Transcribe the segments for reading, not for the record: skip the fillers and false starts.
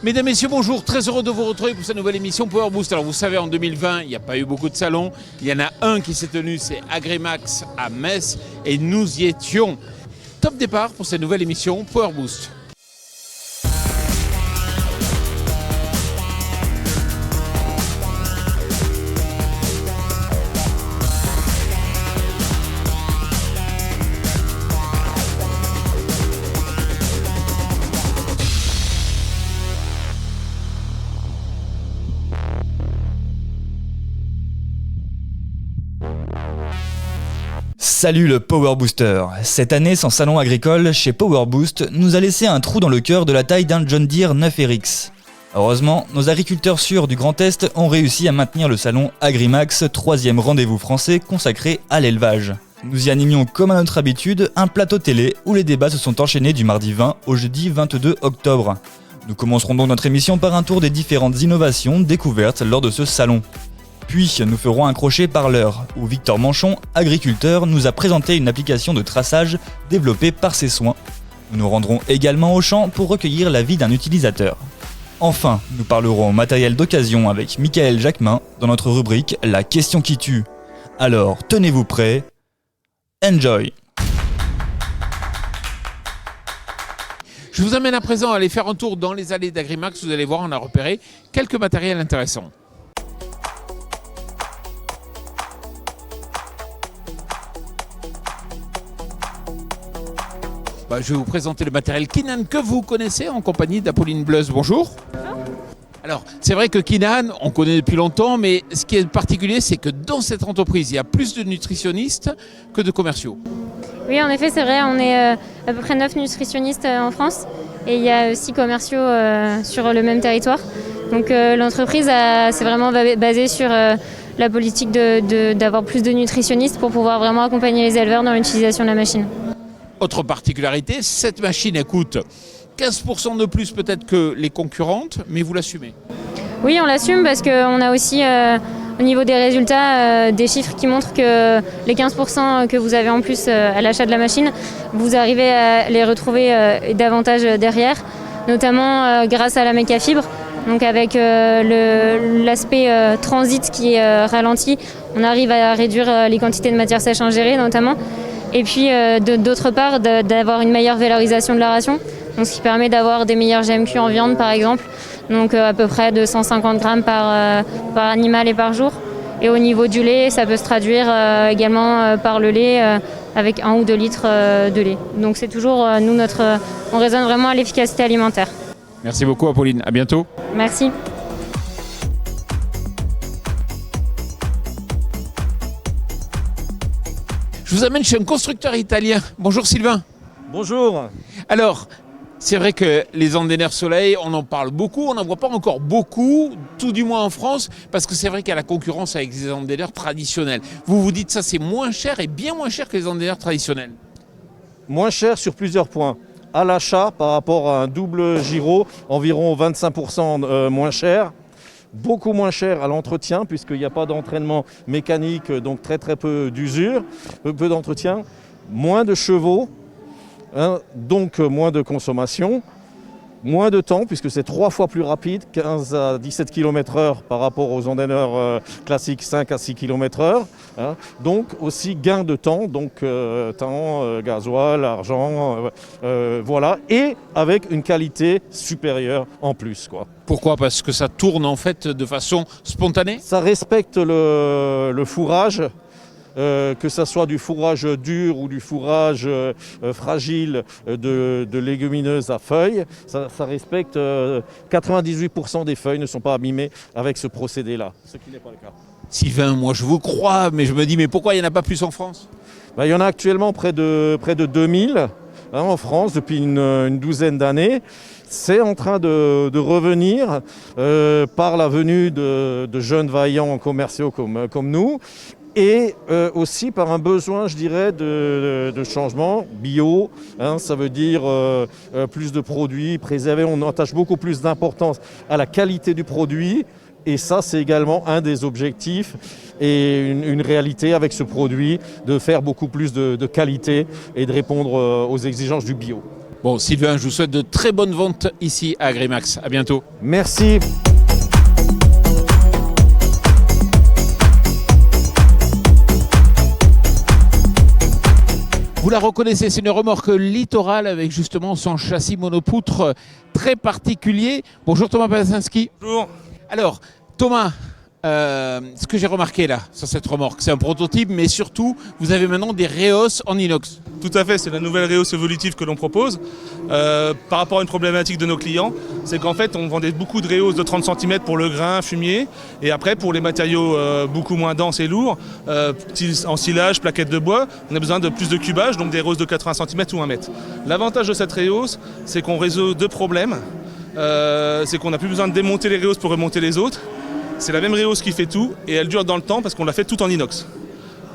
Mesdames, Messieurs, bonjour, très heureux de vous retrouver pour cette nouvelle émission Power Boost. Alors vous savez, en 2020, il n'y a pas eu beaucoup de salons. Il y en a un qui s'est tenu, c'est Agrimax à Metz, et nous y étions. Top départ pour cette nouvelle émission Power Boost. Salut le Power Booster. Cette année sans salon agricole, chez Power Boost, nous a laissé un trou dans le cœur de la taille d'un John Deere 9RX. Heureusement, nos agriculteurs sûrs du Grand Est ont réussi à maintenir le salon Agrimax, 3e rendez-vous français consacré à l'élevage. Nous y animions comme à notre habitude un plateau télé où les débats se sont enchaînés du mardi 20 au jeudi 22 octobre. Nous commencerons donc notre émission par un tour des différentes innovations découvertes lors de ce salon. Puis nous ferons un crochet par l'heure, où Victor Manchon, agriculteur, nous a présenté une application de traçage développée par ses soins. Nous nous rendrons également au champ pour recueillir l'avis d'un utilisateur. Enfin, nous parlerons matériel d'occasion avec Michael Jacquemin dans notre rubrique La question qui tue. Alors, tenez-vous prêts. Enjoy! Je vous amène à présent à aller faire un tour dans les allées d'Agrimax. Vous allez voir, on a repéré quelques matériels intéressants. Je vais vous présenter le matériel Keenan que vous connaissez en compagnie d'Apolline Bleuse. Bonjour. Bonjour. Alors, c'est vrai que Keenan, on connaît depuis longtemps, mais ce qui est particulier, c'est que dans cette entreprise, il y a plus de nutritionnistes que de commerciaux. Oui, en effet, c'est vrai, on est à peu près 9 nutritionnistes en France et il y a 6 commerciaux sur le même territoire. Donc l'entreprise s'est vraiment basée sur la politique d'avoir plus de nutritionnistes pour pouvoir vraiment accompagner les éleveurs dans l'utilisation de la machine. Autre particularité, cette machine elle coûte 15% de plus peut-être que les concurrentes, mais vous l'assumez. Oui, on l'assume parce qu'on a aussi au niveau des résultats des chiffres qui montrent que les 15% que vous avez en plus à l'achat de la machine, vous arrivez à les retrouver davantage derrière, notamment grâce à la mécafibre. Donc avec l'aspect transit qui est ralenti, on arrive à réduire les quantités de matières sèches ingérées notamment. Et puis d'autre part d'avoir une meilleure valorisation de la ration, donc ce qui permet d'avoir des meilleurs GMQ en viande par exemple, donc à peu près de 150 grammes par animal et par jour. Et au niveau du lait, ça peut se traduire également par le lait avec 1 ou 2 litres de lait. Donc c'est toujours, on raisonne vraiment à l'efficacité alimentaire. Merci beaucoup Apolline, à bientôt. Merci. Je vous amène chez un constructeur italien. Bonjour Sylvain. Bonjour. Alors, c'est vrai que les antennaires soleil, on en parle beaucoup, on n'en voit pas encore beaucoup, tout du moins en France, parce que c'est vrai qu'il y a la concurrence avec les antennaires traditionnels. Vous vous dites ça, c'est moins cher et bien moins cher que les antennaires traditionnels. Moins cher sur plusieurs points. À l'achat, par rapport à un double gyro, environ 25% moins cher. Beaucoup moins cher à l'entretien puisqu'il n'y a pas d'entraînement mécanique, donc très peu d'usure, peu d'entretien, moins de chevaux, donc moins de consommation, moins de temps puisque c'est 3 fois plus rapide, 15 à 17 km/h par rapport aux entraîneurs classiques 5 à 6 km/h. Donc aussi gain de temps, donc temps, gasoil, argent, voilà, et avec une qualité supérieure en plus, quoi. Pourquoi ? Parce que ça tourne en fait de façon spontanée ? Ça respecte le fourrage, que ce soit du fourrage dur ou du fourrage fragile de légumineuses à feuilles. Ça respecte 98% des feuilles ne sont pas abîmées avec ce procédé-là, ce qui n'est pas le cas. Sylvain, moi je vous crois, mais je me dis, mais pourquoi il n'y en a pas plus en France ? Il y en a actuellement près de 2000 en France depuis une douzaine d'années. C'est en train de revenir par la venue de jeunes vaillants commerciaux comme nous et aussi par un besoin, je dirais, de changement bio. Ça veut dire plus de produits préservés. On attache beaucoup plus d'importance à la qualité du produit. Et ça, c'est également un des objectifs et une réalité avec ce produit, de faire beaucoup plus de qualité et de répondre aux exigences du bio. Bon, Sylvain, je vous souhaite de très bonnes ventes ici à Agrimax. À bientôt. Merci. Vous la reconnaissez, c'est une remorque littorale avec justement son châssis monopoutre très particulier. Bonjour Thomas Pazinski. Bonjour. Alors, Thomas, ce que j'ai remarqué là, sur cette remorque, c'est un prototype, mais surtout, vous avez maintenant des Reos en inox. Tout à fait, c'est la nouvelle Reos évolutive que l'on propose. Par rapport à une problématique de nos clients, c'est qu'en fait, on vendait beaucoup de Reos de 30 cm pour le grain, fumier, et après, pour les matériaux beaucoup moins denses et lourds, ensilage, plaquettes de bois, on a besoin de plus de cubage, donc des Reos de 80 cm ou 1 mètre. L'avantage de cette Reos, c'est qu'on résout deux problèmes. C'est qu'on n'a plus besoin de démonter les Reos pour remonter les autres. C'est la même Reos qui fait tout et elle dure dans le temps parce qu'on l'a fait tout en inox.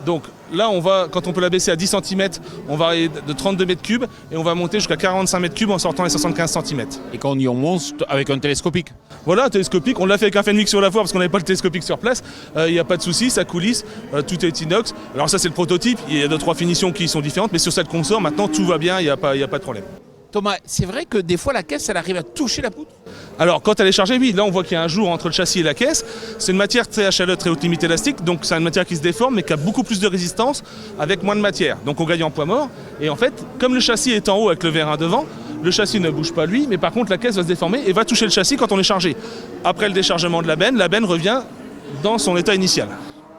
Donc là, quand on peut la baisser à 10 cm, on va aller de 32 mètres cubes et on va monter jusqu'à 45 mètres cubes en sortant les 75 cm. Et quand on y monte avec un télescopique. Voilà, télescopique, on l'a fait avec un Fenwick sur la foire parce qu'on n'avait pas le télescopique sur place. Il n'y a pas de souci, ça coulisse, tout est inox. Alors ça c'est le prototype, il y a 2-3 finitions qui sont différentes, mais sur celle qu'on sort, maintenant tout va bien, il n'y a pas de problème. Thomas, c'est vrai que des fois la caisse, elle arrive à toucher la poutre? Alors quand elle est chargée, oui, là on voit qu'il y a un jour entre le châssis et la caisse. C'est une matière très HLE, très haute limite élastique, donc c'est une matière qui se déforme mais qui a beaucoup plus de résistance avec moins de matière. Donc on gagne en poids mort. Et en fait, comme le châssis est en haut avec le vérin devant, le châssis ne bouge pas lui, mais par contre la caisse va se déformer et va toucher le châssis quand on est chargé. Après le déchargement de la benne revient dans son état initial.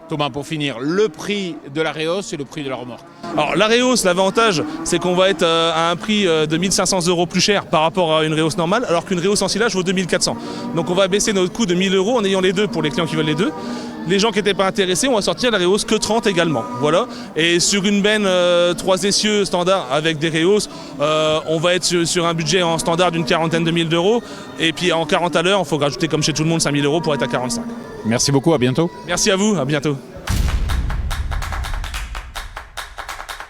Thomas, pour finir, le prix de la Reos et le prix de la remorque. Alors la Reos, l'avantage, c'est qu'on va être à un prix de 1 500 € plus cher par rapport à une Reos normale, alors qu'une Reos ensilage vaut 2 400. Donc on va baisser notre coût de 1 000 € en ayant les deux pour les clients qui veulent les deux. Les gens qui n'étaient pas intéressés, on va sortir la Reos que 30 également. Voilà. Et sur une benne 3 essieux standard avec des Reos, on va être sur un budget en standard d'une quarantaine de mille d'euros. Et puis en 40 à l'heure, il faut rajouter comme chez tout le monde 5 000 € pour être à 45. Merci beaucoup, à bientôt. Merci à vous, à bientôt.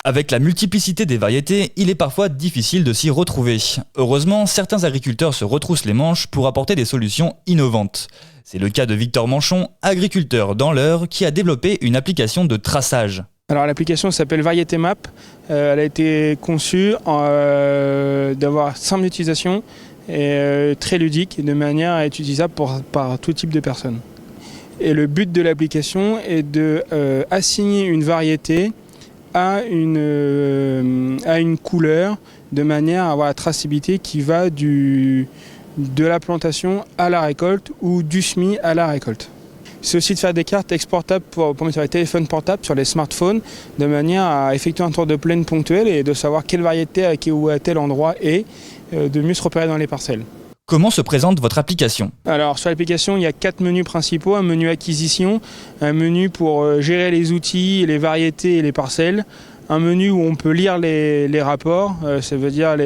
Avec la multiplicité des variétés, il est parfois difficile de s'y retrouver. Heureusement, certains agriculteurs se retroussent les manches pour apporter des solutions innovantes. C'est le cas de Victor Manchon, agriculteur dans l'Eure, qui a développé une application de traçage. Alors l'application s'appelle Variété Map. Elle a été conçue d'avoir simple d'utilisation et très ludique, de manière à être utilisable par tout type de personnes. Et le but de l'application est de assigner une variété à une couleur de manière à avoir la traçabilité qui va de la plantation à la récolte ou du semis à la récolte. C'est aussi de faire des cartes exportables pour mettre sur les téléphones portables, sur les smartphones, de manière à effectuer un tour de plaine ponctuel et de savoir quelle variété à tel endroit est, de mieux se repérer dans les parcelles. Comment se présente votre application ? Alors sur l'application, il y a 4 menus principaux. Un menu acquisition, un menu pour gérer les outils, les variétés et les parcelles. Un menu où on peut lire les rapports, ça veut dire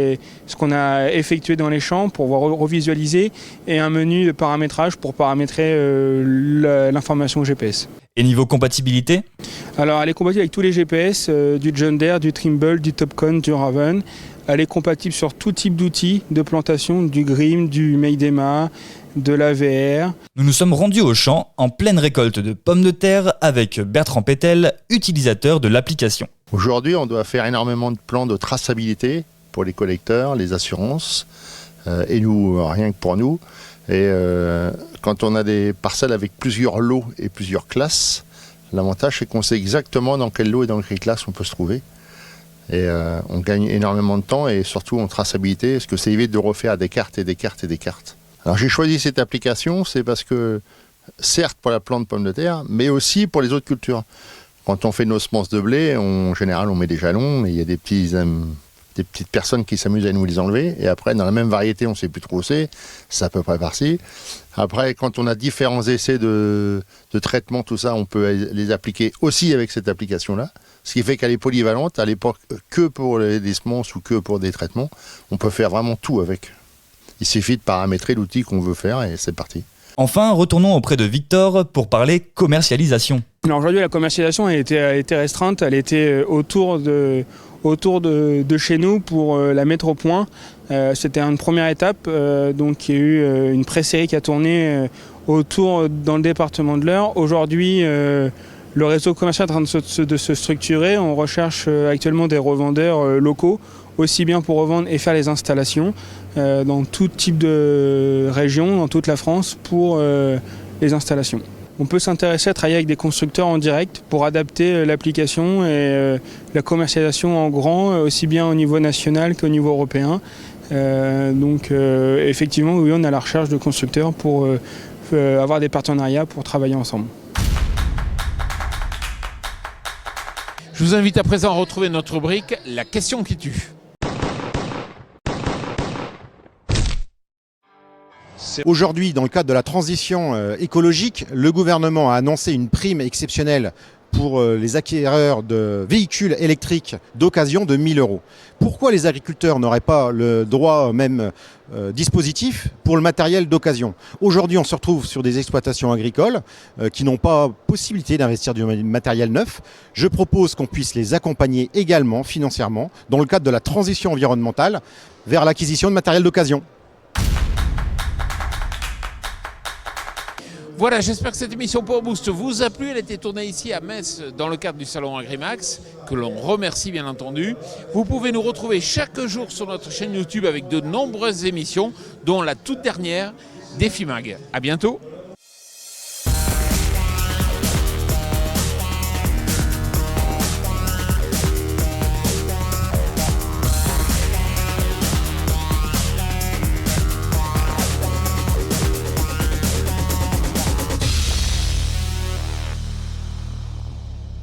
ce qu'on a effectué dans les champs pour revisualiser. Et un menu de paramétrage pour paramétrer l'information GPS. Et niveau compatibilité ? Alors elle est compatible avec tous les GPS, du John Deere, du Trimble, du Topcon, du Raven. Elle est compatible sur tout type d'outils de plantation, du Grimm, du Maidema, de l'AVR. Nous nous sommes rendus au champ en pleine récolte de pommes de terre avec Bertrand Pétel, utilisateur de l'application. Aujourd'hui, on doit faire énormément de plans de traçabilité pour les collecteurs, les assurances, et nous, rien que pour nous. Et quand on a des parcelles avec plusieurs lots et plusieurs classes, l'avantage c'est qu'on sait exactement dans quel lot et dans quelle classe on peut se trouver. Et on gagne énormément de temps et surtout en traçabilité, parce que ça évite de refaire des cartes et des cartes et des cartes. Alors j'ai choisi cette application, c'est parce que, certes pour la plante pomme de terre, mais aussi pour les autres cultures. Quand on fait nos semences de blé, en général on met des jalons, mais il y a des petites personnes qui s'amusent à nous les enlever. Et après, dans la même variété, on ne sait plus trop où c'est à peu près par-ci. Après, quand on a différents essais de traitement, tout ça, on peut les appliquer aussi avec cette application-là. Ce qui fait qu'elle est polyvalente, à l'époque, que pour des semences ou que pour des traitements. On peut faire vraiment tout avec. Il suffit de paramétrer l'outil qu'on veut faire et c'est parti. Enfin, retournons auprès de Victor pour parler commercialisation. Alors aujourd'hui, la commercialisation elle était restreinte, elle était autour de chez nous pour la mettre au point. C'était une première étape, donc il y a eu une pré-série qui a tourné autour dans le département de l'Eure. Aujourd'hui, le réseau commercial est en train de se structurer. On recherche actuellement des revendeurs locaux aussi bien pour revendre et faire les installations dans tout type de région, dans toute la France, pour les installations. On peut s'intéresser à travailler avec des constructeurs en direct pour adapter l'application et la commercialisation en grand, aussi bien au niveau national qu'au niveau européen. Effectivement, oui, on est à la recherche de constructeurs pour avoir des partenariats pour travailler ensemble. Je vous invite à présent à retrouver notre rubrique « La question qui tue ». Aujourd'hui, dans le cadre de la transition écologique, le gouvernement a annoncé une prime exceptionnelle pour les acquéreurs de véhicules électriques d'occasion de 1 000 €. Pourquoi les agriculteurs n'auraient pas le droit au même dispositif pour le matériel d'occasion? Aujourd'hui, on se retrouve sur des exploitations agricoles qui n'ont pas possibilité d'investir du matériel neuf. Je propose qu'on puisse les accompagner également financièrement dans le cadre de la transition environnementale vers l'acquisition de matériel d'occasion. Voilà, j'espère que cette émission Power Boost vous a plu. Elle a été tournée ici à Metz dans le cadre du salon Agrimax, que l'on remercie bien entendu. Vous pouvez nous retrouver chaque jour sur notre chaîne YouTube avec de nombreuses émissions, dont la toute dernière, Défi Mag. À bientôt.